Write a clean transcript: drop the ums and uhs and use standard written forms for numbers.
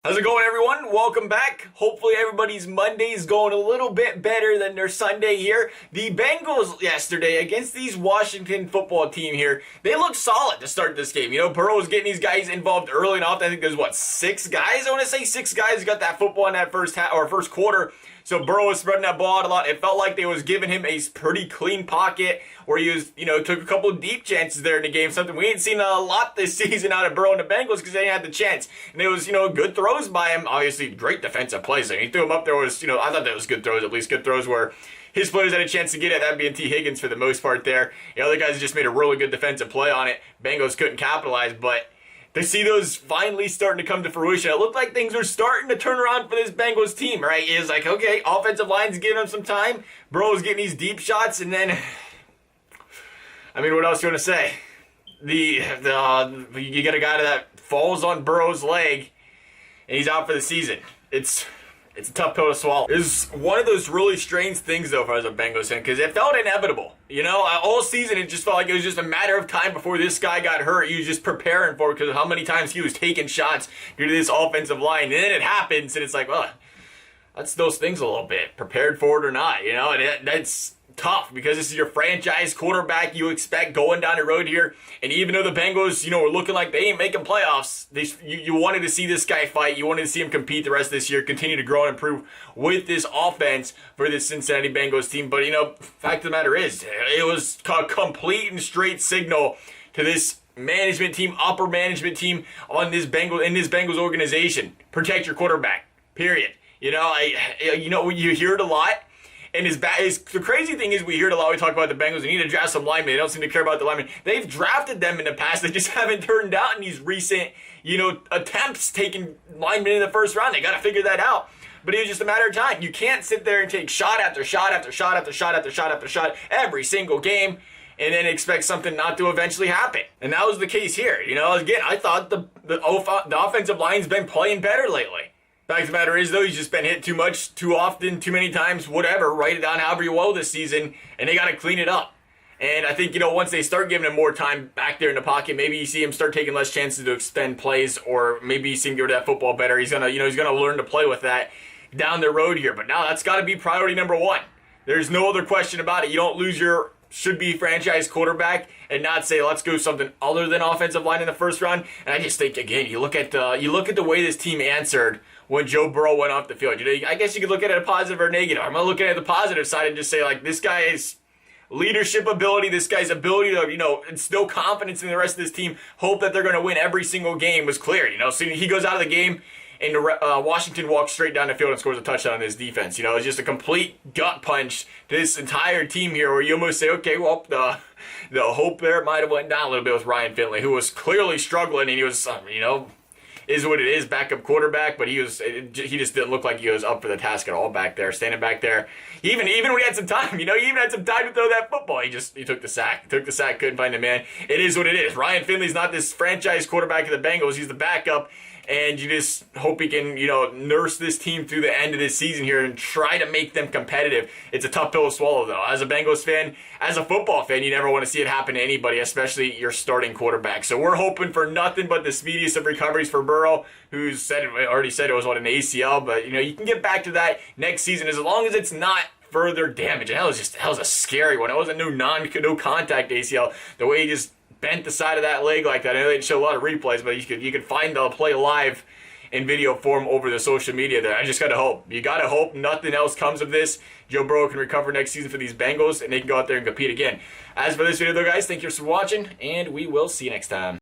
How's it going, everyone? Welcome back. Hopefully everybody's Monday is going a little bit better than their Sunday here. The Bengals yesterday against these Washington football team here, they looked solid to start this game. You know, Burrow was getting these guys involved early and often. I think there's, six guys? I want to say six guys got that football in that first quarter. So Burrow was spreading that ball out a lot. It felt like they was giving him a pretty clean pocket where he was, took a couple of deep chances there in the game. Something we ain't seen a lot this season out of Burrow and the Bengals because they didn't have the chance. And it was, good throws by him. Obviously, great defensive plays. He threw him up there. I thought that was good throws, at least good throws where his players had a chance to get it. That being T. Higgins for the most part there. The other guys just made a really good defensive play on it. Bengals couldn't capitalize, but to see those finally starting to come to fruition, it looked like things were starting to turn around for this Bengals team, right? It was like, okay, offensive line's giving them some time. Burrow's getting these deep shots, and then, what else you want to say? You get a guy that falls on Burrow's leg, and he's out for the season. It's a tough pill to swallow. It's one of those really strange things, though, if I was a Bengals fan, because it felt inevitable. All season it just felt like it was just a matter of time before this guy got hurt. He was just preparing for it because of how many times he was taking shots due to this offensive line. And then it happens, and it's like, well, that's those things a little bit. Prepared for it or not, and that's tough because this is your franchise quarterback you expect going down the road here. And even though the Bengals, were looking like they ain't making playoffs, you wanted to see this guy fight. You wanted to see him compete the rest of this year, continue to grow and improve with this offense for this Cincinnati Bengals team. But, fact of the matter is, it was a complete and straight signal to this management team, upper management team in this Bengals organization. Protect your quarterback, period. You hear it a lot. And the crazy thing is we hear it a lot. We talk about the Bengals. They need to draft some linemen. They don't seem to care about the linemen. They've drafted them in the past. They just haven't turned out in these recent, attempts taking linemen in the first round. They got to figure that out. But it was just a matter of time. You can't sit there and take shot after shot after shot after shot after shot after shot every single game and then expect something not to eventually happen. And that was the case here. Again, I thought the offensive line's been playing better lately. Fact of the matter is, though, he's just been hit too much, too often, too many times, whatever. Write it down however you will this season, and they got to clean it up. And I think, once they start giving him more time back there in the pocket, maybe you see him start taking less chances to extend plays, or maybe you see him get rid of that football better. He's gonna learn to play with that down the road here. But now that's got to be priority number one. There's no other question about it. You don't lose your should-be franchise quarterback and not say, let's go something other than offensive line in the first round. And I just think, again, you look at the way this team answered when Joe Burrow went off the field. I guess you could look at it a positive or negative. I'm going to look at the positive side and just say, this guy's leadership ability, this guy's ability to, instill confidence in the rest of this team, hope that they're going to win every single game was clear. So he goes out of the game, and Washington walks straight down the field and scores a touchdown on his defense. It's just a complete gut punch to this entire team here where you almost say, okay, well, the hope there might have went down a little bit with Ryan Finley, who was clearly struggling, and he was, is what it is, backup quarterback, but he just didn't look like he was up for the task at all back there, standing back there. Even when he had some time, he even had some time to throw that football. He took the sack. Couldn't find the man. It is what it is. Ryan Finley's not this franchise quarterback of the Bengals. He's the backup. And you just hope he can, nurse this team through the end of this season here and try to make them competitive. It's a tough pill to swallow, though. As a Bengals fan, as a football fan, you never want to see it happen to anybody, especially your starting quarterback. So we're hoping for nothing but the speediest of recoveries for Burrow, who already said it was an ACL. But, you can get back to that next season as long as it's not further damage. And that was a scary one. It wasn't no contact ACL. The way he just bent the side of that leg like that. I know they didn't show a lot of replays, but you could find the play live in video form over the social media there. I just gotta hope. You gotta hope nothing else comes of this. Joe Burrow can recover next season for these Bengals, and they can go out there and compete again. As for this video, though, guys, thank you for watching, and we will see you next time.